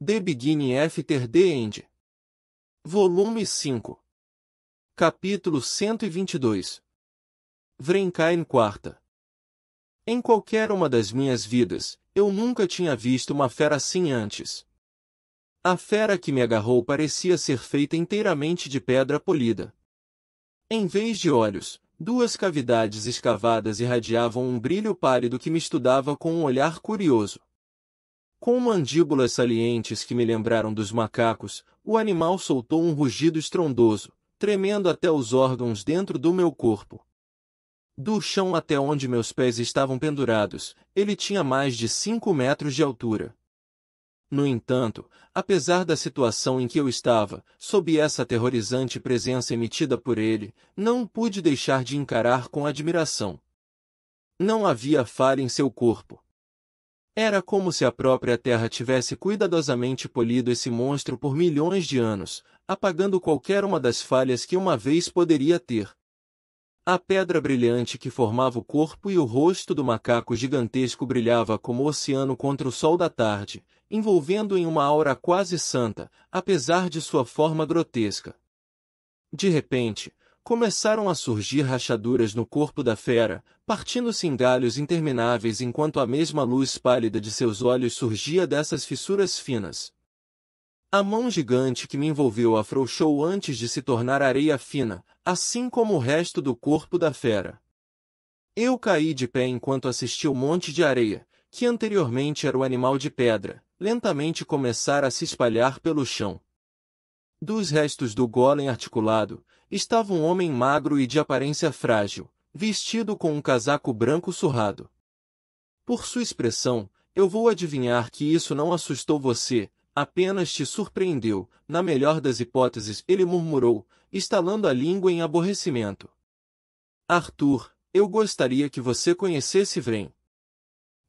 The Beginning After the End. Volume 5. Capítulo 122. Vrenkain quarta. Em qualquer uma das minhas vidas, eu nunca tinha visto uma fera assim antes. A fera que me agarrou parecia ser feita inteiramente de pedra polida. Em vez de olhos, duas cavidades escavadas irradiavam um brilho pálido que me estudava com um olhar curioso. Com mandíbulas salientes que me lembraram dos macacos, o animal soltou um rugido estrondoso, tremendo até os órgãos dentro do meu corpo. Do chão até onde meus pés estavam pendurados, ele tinha mais de 5 metros de altura. No entanto, apesar da situação em que eu estava, sob essa aterrorizante presença emitida por ele, não pude deixar de encarar com admiração. Não havia falha em seu corpo. Era como se a própria terra tivesse cuidadosamente polido esse monstro por milhões de anos, apagando qualquer uma das falhas que uma vez poderia ter. A pedra brilhante que formava o corpo e o rosto do macaco gigantesco brilhava como o oceano contra o sol da tarde, envolvendo-o em uma aura quase santa, apesar de sua forma grotesca. De repente, começaram a surgir rachaduras no corpo da fera, partindo-se em galhos intermináveis enquanto a mesma luz pálida de seus olhos surgia dessas fissuras finas. A mão gigante que me envolveu afrouxou antes de se tornar areia fina, assim como o resto do corpo da fera. Eu caí de pé enquanto assisti o monte de areia, que anteriormente era o animal de pedra, lentamente começar a se espalhar pelo chão. Dos restos do golem articulado, estava um homem magro e de aparência frágil, vestido com um casaco branco surrado. Por sua expressão, eu vou adivinhar que isso não assustou você, apenas te surpreendeu. Na melhor das hipóteses, ele murmurou, estalando a língua em aborrecimento. Arthur, eu gostaria que você conhecesse Vren.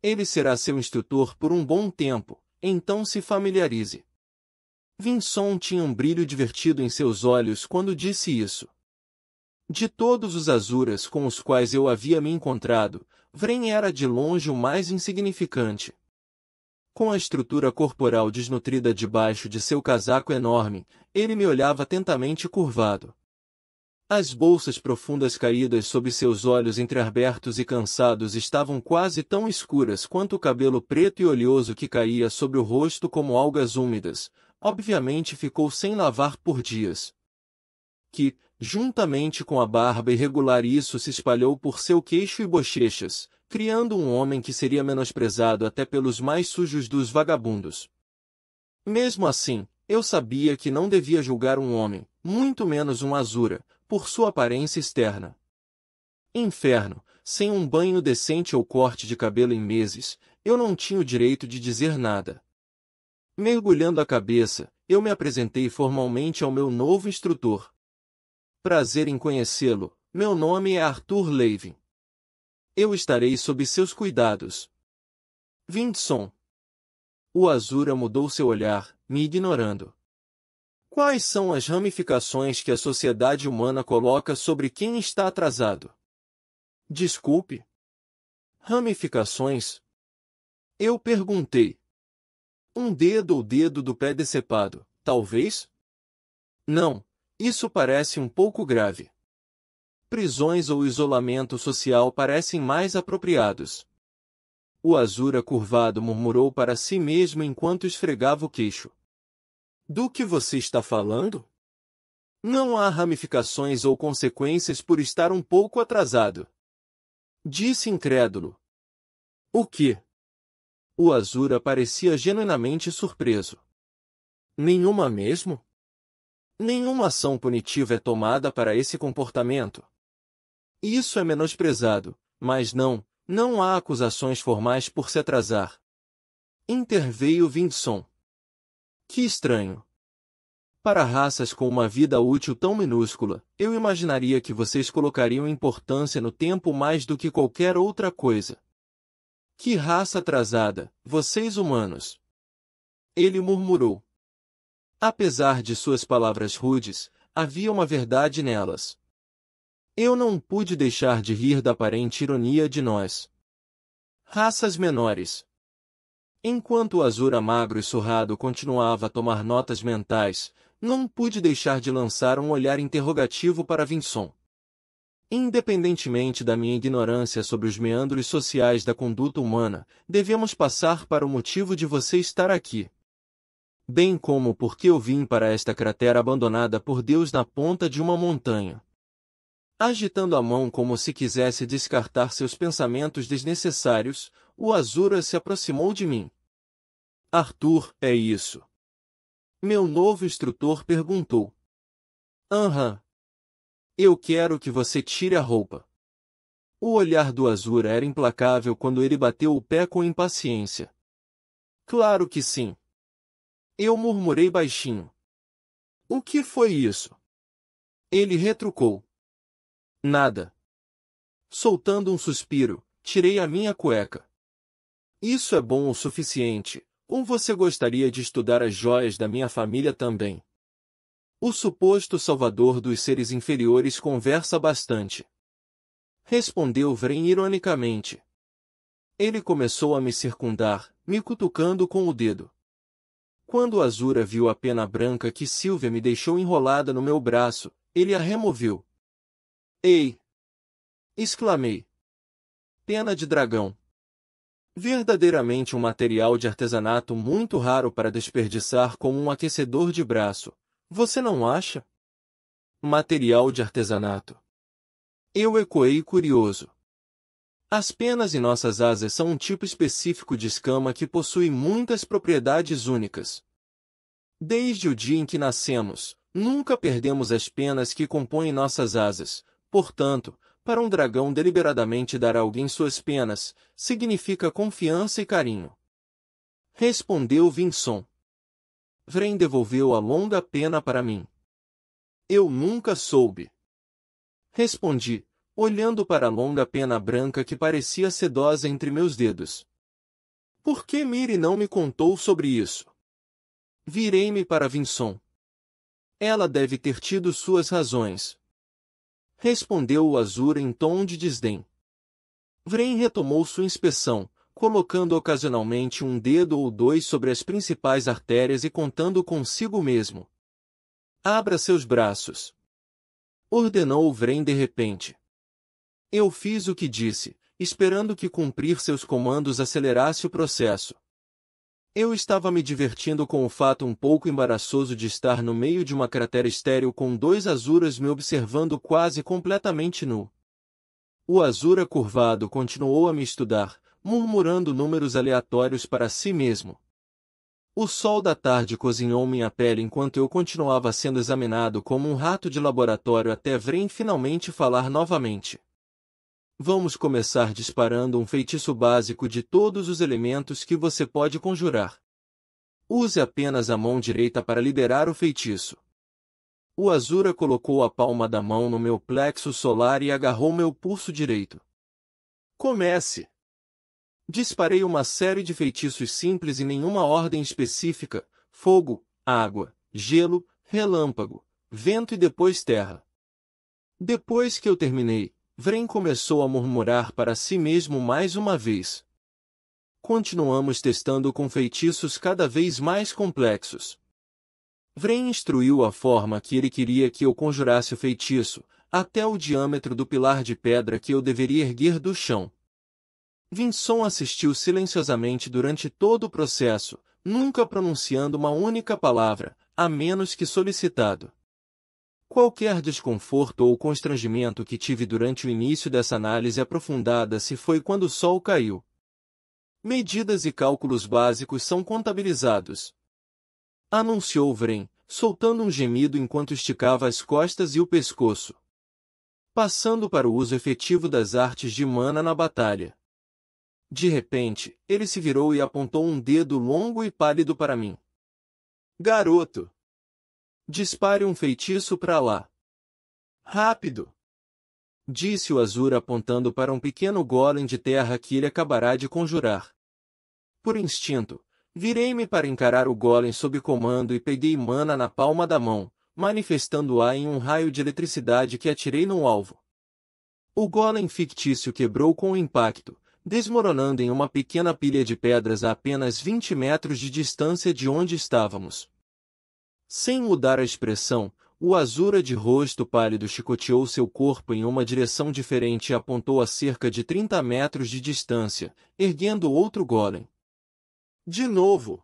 Ele será seu instrutor por um bom tempo, então se familiarize. Vincent tinha um brilho divertido em seus olhos quando disse isso. De todos os Azuras com os quais eu havia me encontrado, Vren era de longe o mais insignificante. Com a estrutura corporal desnutrida debaixo de seu casaco enorme, ele me olhava atentamente curvado. As bolsas profundas caídas sob seus olhos entreabertos e cansados estavam quase tão escuras quanto o cabelo preto e oleoso que caía sobre o rosto como algas úmidas. Obviamente ficou sem lavar por dias. Que, juntamente com a barba irregular, isso se espalhou por seu queixo e bochechas, criando um homem que seria menosprezado até pelos mais sujos dos vagabundos. Mesmo assim, eu sabia que não devia julgar um homem, muito menos um Azura, por sua aparência externa. Inferno, sem um banho decente ou corte de cabelo em meses, eu não tinha o direito de dizer nada. Mergulhando a cabeça, eu me apresentei formalmente ao meu novo instrutor. Prazer em conhecê-lo, meu nome é Arthur Levin. Eu estarei sob seus cuidados. Vincent. O Azura mudou seu olhar, me ignorando. Quais são as ramificações que a sociedade humana coloca sobre quem está atrasado? Desculpe. Ramificações? Eu perguntei. Um dedo ou dedo do pé decepado, talvez? Não, isso parece um pouco grave. Prisões ou isolamento social parecem mais apropriados. O Azura curvado murmurou para si mesmo enquanto esfregava o queixo. Do que você está falando? Não há ramificações ou consequências por estar um pouco atrasado. Disse incrédulo. O quê? O Azura parecia genuinamente surpreso. Nenhuma mesmo? Nenhuma ação punitiva é tomada para esse comportamento. Isso é menosprezado, mas não há acusações formais por se atrasar. Interveio Vincent. Que estranho. Para raças com uma vida útil tão minúscula, eu imaginaria que vocês colocariam importância no tempo mais do que qualquer outra coisa. Que raça atrasada, vocês humanos! Ele murmurou. Apesar de suas palavras rudes, havia uma verdade nelas. Eu não pude deixar de rir da aparente ironia de nós. Raças menores. Enquanto o Azura magro e surrado continuava a tomar notas mentais, não pude deixar de lançar um olhar interrogativo para Vinson. Independentemente da minha ignorância sobre os meandros sociais da conduta humana, devemos passar para o motivo de você estar aqui. Bem como por que eu vim para esta cratera abandonada por Deus na ponta de uma montanha. Agitando a mão como se quisesse descartar seus pensamentos desnecessários, o Azura se aproximou de mim. Arthur, é isso? Meu novo instrutor perguntou. Aham. Eu quero que você tire a roupa. O olhar do Azura era implacável quando ele bateu o pé com impaciência. Claro que sim. Eu murmurei baixinho. O que foi isso? Ele retrucou. Nada. Soltando um suspiro, tirei a minha cueca. Isso é bom o suficiente, ou você gostaria de estudar as joias da minha família também? O suposto salvador dos seres inferiores conversa bastante. Respondeu Vren ironicamente. Ele começou a me circundar, me cutucando com o dedo. Quando o Azura viu a pena branca que Sylvia me deixou enrolada no meu braço, ele a removeu. Ei! Exclamei. Pena de dragão. Verdadeiramente um material de artesanato muito raro para desperdiçar como um aquecedor de braço. Você não acha? Material de artesanato. Eu ecoei curioso. As penas em nossas asas são um tipo específico de escama que possui muitas propriedades únicas. Desde o dia em que nascemos, nunca perdemos as penas que compõem nossas asas. Portanto, para um dragão deliberadamente dar a alguém suas penas, significa confiança e carinho. Respondeu Vinson. Vren devolveu a longa pena para mim. Eu nunca soube. Respondi, olhando para a longa pena branca que parecia sedosa entre meus dedos. Por que Miri não me contou sobre isso? Virei-me para Vinson. Ela deve ter tido suas razões. Respondeu o Azura em tom de desdém. Vren retomou sua inspeção, colocando ocasionalmente um dedo ou dois sobre as principais artérias e contando consigo mesmo. Abra seus braços. Ordenou Vren de repente. Eu fiz o que disse, esperando que cumprir seus comandos acelerasse o processo. Eu estava me divertindo com o fato um pouco embaraçoso de estar no meio de uma cratera estéril com dois Azuras me observando quase completamente nu. O Azura curvado continuou a me estudar, murmurando números aleatórios para si mesmo. O sol da tarde cozinhou minha pele enquanto eu continuava sendo examinado como um rato de laboratório até Vren finalmente falar novamente. Vamos começar disparando um feitiço básico de todos os elementos que você pode conjurar. Use apenas a mão direita para liberar o feitiço. O Azura colocou a palma da mão no meu plexo solar e agarrou meu pulso direito. Comece! Disparei uma série de feitiços simples em nenhuma ordem específica: fogo, água, gelo, relâmpago, vento e depois terra. Depois que eu terminei, Vren começou a murmurar para si mesmo mais uma vez. Continuamos testando com feitiços cada vez mais complexos. Vren instruiu a forma que ele queria que eu conjurasse o feitiço, até o diâmetro do pilar de pedra que eu deveria erguer do chão. Vinson assistiu silenciosamente durante todo o processo, nunca pronunciando uma única palavra, a menos que solicitado. Qualquer desconforto ou constrangimento que tive durante o início dessa análise aprofundada se foi quando o sol caiu. Medidas e cálculos básicos são contabilizados. Anunciou Vren, soltando um gemido enquanto esticava as costas e o pescoço. Passando para o uso efetivo das artes de mana na batalha. De repente, ele se virou e apontou um dedo longo e pálido para mim. Garoto! Dispare um feitiço para lá. Rápido! Disse o Azura apontando para um pequeno golem de terra que ele acabará de conjurar. Por instinto, virei-me para encarar o golem sob comando e peguei mana na palma da mão, manifestando-a em um raio de eletricidade que atirei no alvo. O golem fictício quebrou com o impacto, desmoronando em uma pequena pilha de pedras a apenas 20 metros de distância de onde estávamos. Sem mudar a expressão, o Azura de rosto pálido chicoteou seu corpo em uma direção diferente e apontou a cerca de 30 metros de distância, erguendo outro golem. De novo!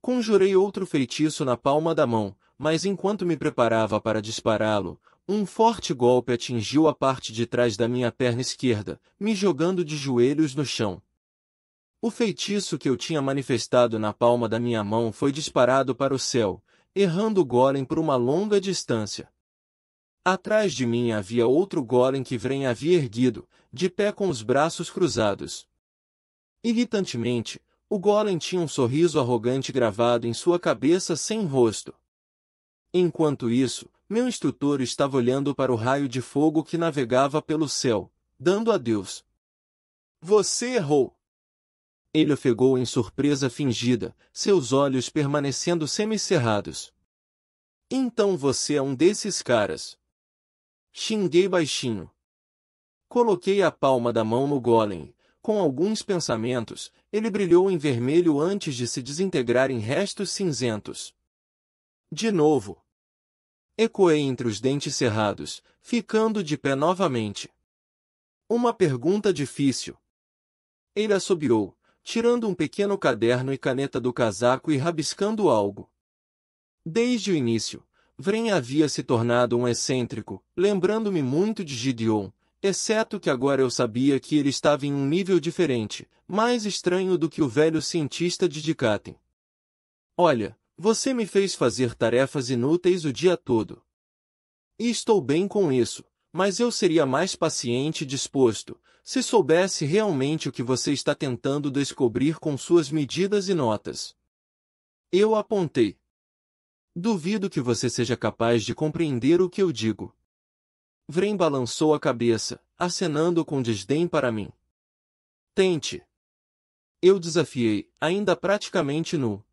Conjurei outro feitiço na palma da mão, mas enquanto me preparava para dispará-lo, um forte golpe atingiu a parte de trás da minha perna esquerda, me jogando de joelhos no chão. O feitiço que eu tinha manifestado na palma da minha mão foi disparado para o céu, errando o golem por uma longa distância. Atrás de mim havia outro golem que Vren havia erguido, de pé com os braços cruzados. Irritantemente, o golem tinha um sorriso arrogante gravado em sua cabeça sem rosto. Enquanto isso, meu instrutor estava olhando para o raio de fogo que navegava pelo céu, dando adeus. Você errou! Ele ofegou em surpresa fingida, seus olhos permanecendo semicerrados. Então você é um desses caras. Xinguei baixinho. Coloquei a palma da mão no golem. Com alguns pensamentos, ele brilhou em vermelho antes de se desintegrar em restos cinzentos. De novo. Ecoei entre os dentes cerrados, ficando de pé novamente. Uma pergunta difícil. Ele assobiou, tirando um pequeno caderno e caneta do casaco e rabiscando algo. Desde o início, Vren havia se tornado um excêntrico, lembrando-me muito de Gideon, exceto que agora eu sabia que ele estava em um nível diferente, mais estranho do que o velho cientista de Dikaten. Olha, você me fez fazer tarefas inúteis o dia todo. E estou bem com isso, mas eu seria mais paciente e disposto, se soubesse realmente o que você está tentando descobrir com suas medidas e notas. Eu apontei. Duvido que você seja capaz de compreender o que eu digo. Vren balançou a cabeça, acenando com desdém para mim. Tente. Eu desafiei, ainda praticamente nu.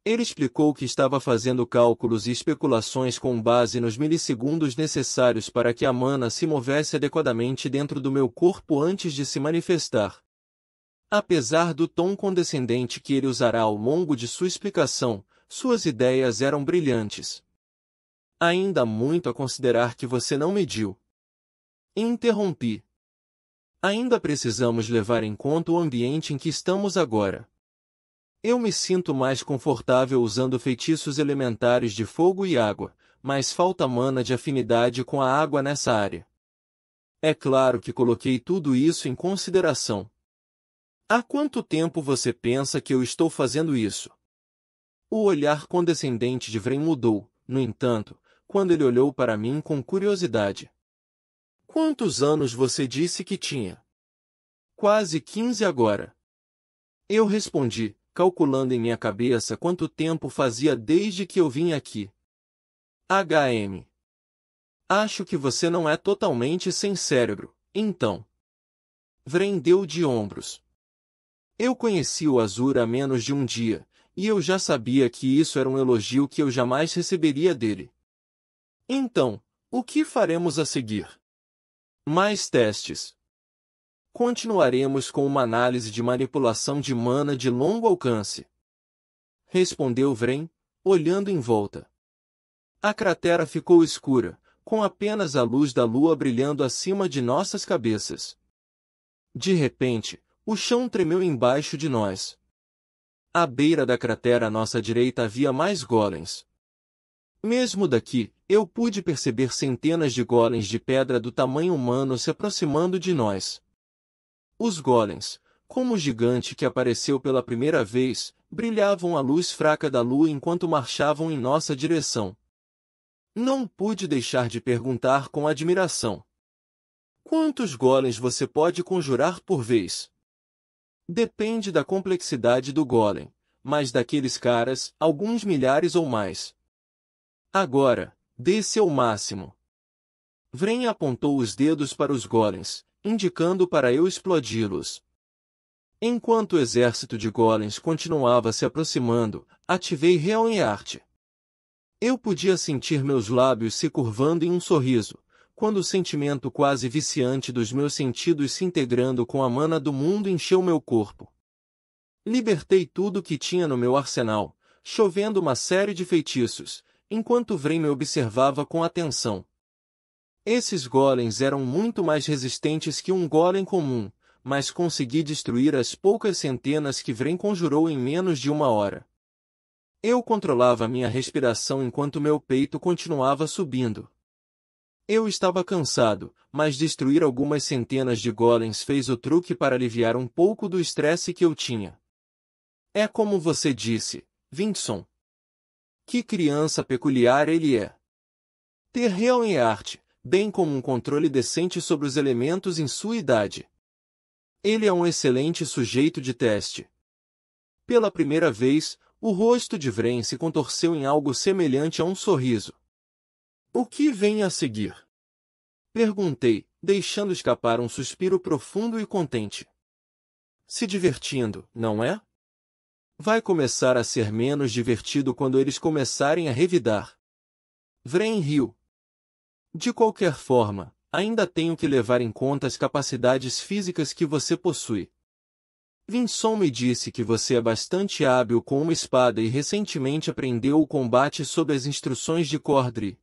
Ele explicou que estava fazendo cálculos e especulações com base nos milissegundos necessários para que a mana se movesse adequadamente dentro do meu corpo antes de se manifestar. Apesar do tom condescendente que ele usará ao longo de sua explicação, suas ideias eram brilhantes. Ainda há muito a considerar que você não mediu. Interrompi. Ainda precisamos levar em conta o ambiente em que estamos agora. Eu me sinto mais confortável usando feitiços elementares de fogo e água, mas falta mana de afinidade com a água nessa área. É claro que coloquei tudo isso em consideração. Há quanto tempo você pensa que eu estou fazendo isso? O olhar condescendente de Vren mudou, no entanto, quando ele olhou para mim com curiosidade. Quantos anos você disse que tinha? Quase 15 agora. Eu respondi, calculando em minha cabeça quanto tempo fazia desde que eu vim aqui. HM. Acho que você não é totalmente sem cérebro, então. Vren deu de ombros. Eu conheci o Azura há menos de um dia, e eu já sabia que isso era um elogio que eu jamais receberia dele. Então, o que faremos a seguir? Mais testes. Continuaremos com uma análise de manipulação de mana de longo alcance. Respondeu Vren, olhando em volta. A cratera ficou escura, com apenas a luz da lua brilhando acima de nossas cabeças. De repente, o chão tremeu embaixo de nós. À beira da cratera à nossa direita havia mais golems. Mesmo daqui, eu pude perceber centenas de golems de pedra do tamanho humano se aproximando de nós. Os golems, como o gigante que apareceu pela primeira vez, brilhavam à luz fraca da lua enquanto marchavam em nossa direção. Não pude deixar de perguntar com admiração. Quantos golems você pode conjurar por vez? Depende da complexidade do golem, mas daqueles caras, alguns milhares ou mais. Agora, desse é o máximo. Vren apontou os dedos para os golems, indicando para eu explodi-los. Enquanto o exército de golems continuava se aproximando, ativei Realm Art. Eu podia sentir meus lábios se curvando em um sorriso, quando o sentimento quase viciante dos meus sentidos se integrando com a mana do mundo encheu meu corpo. Libertei tudo que tinha no meu arsenal, chovendo uma série de feitiços, enquanto Vrem me observava com atenção. Esses golems eram muito mais resistentes que um golem comum, mas consegui destruir as poucas centenas que Vrem conjurou em menos de 1 hora. Eu controlava minha respiração enquanto meu peito continuava subindo. Eu estava cansado, mas destruir algumas centenas de golems fez o truque para aliviar um pouco do estresse que eu tinha. É como você disse, Vinson. Que criança peculiar ele é. Terrell em arte, bem como um controle decente sobre os elementos em sua idade. Ele é um excelente sujeito de teste. Pela primeira vez, o rosto de Vrem se contorceu em algo semelhante a um sorriso. O que vem a seguir? Perguntei, deixando escapar um suspiro profundo e contente. Se divertindo, não é? Vai começar a ser menos divertido quando eles começarem a revidar. Vrem riu. De qualquer forma, ainda tenho que levar em conta as capacidades físicas que você possui. Vinson me disse que você é bastante hábil com uma espada e recentemente aprendeu o combate sob as instruções de Cordry.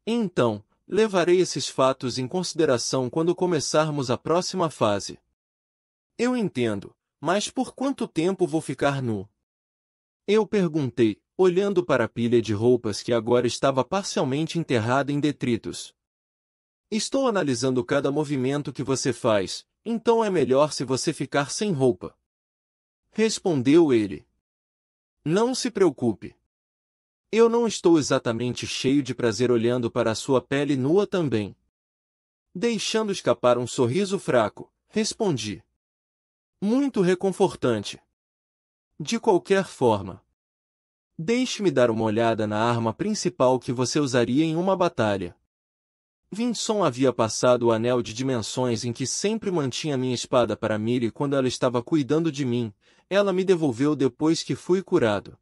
Então, levarei esses fatos em consideração quando começarmos a próxima fase. Eu entendo, mas por quanto tempo vou ficar nu? Eu perguntei, olhando para a pilha de roupas que agora estava parcialmente enterrada em detritos. Estou analisando cada movimento que você faz, então é melhor se você ficar sem roupa. Respondeu ele. Não se preocupe. Eu não estou exatamente cheio de prazer olhando para a sua pele nua também. Deixando escapar um sorriso fraco, respondi. Muito reconfortante. De qualquer forma. Deixe-me dar uma olhada na arma principal que você usaria em uma batalha. Vinson havia passado o anel de dimensões em que sempre mantinha minha espada para Miri quando ela estava cuidando de mim. Ela me devolveu depois que fui curado.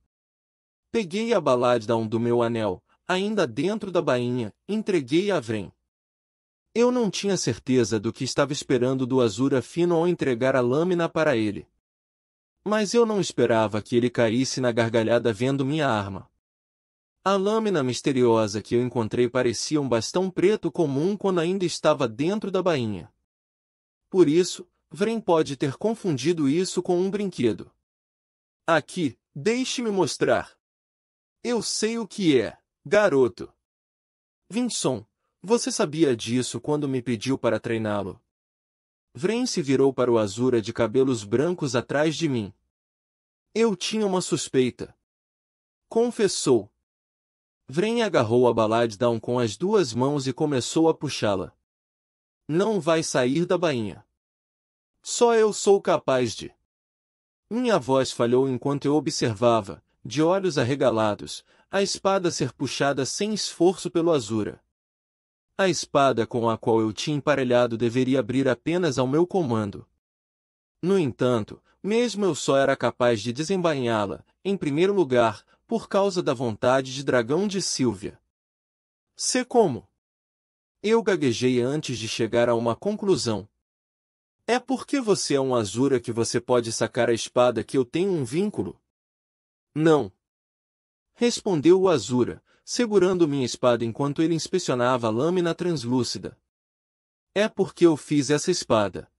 Peguei a Baladdown do meu anel, ainda dentro da bainha, entreguei a Vrem. Eu não tinha certeza do que estava esperando do Azura Fino ao entregar a lâmina para ele. Mas eu não esperava que ele caísse na gargalhada vendo minha arma. A lâmina misteriosa que eu encontrei parecia um bastão preto comum quando ainda estava dentro da bainha. Por isso, Vrem pode ter confundido isso com um brinquedo. Aqui, deixe-me mostrar. Eu sei o que é, garoto. Vinson, você sabia disso quando me pediu para treiná-lo? Vrem se virou para o Azura de cabelos brancos atrás de mim. Eu tinha uma suspeita. Confessou. Vrem agarrou a Baladdown com as duas mãos e começou a puxá-la. Não vai sair da bainha. Só eu sou capaz de. Minha voz falhou enquanto eu observava, de olhos arregalados, a espada ser puxada sem esforço pelo Azura. A espada com a qual eu tinha emparelhado deveria abrir apenas ao meu comando. No entanto, mesmo eu só era capaz de desembainhá-la, em primeiro lugar, por causa da vontade de dragão de Sylvia. Sei como. Eu gaguejei antes de chegar a uma conclusão. É porque você é um Azura que você pode sacar a espada que eu tenho um vínculo? Não. Respondeu o Azura, segurando minha espada enquanto ele inspecionava a lâmina translúcida. É porque eu fiz essa espada.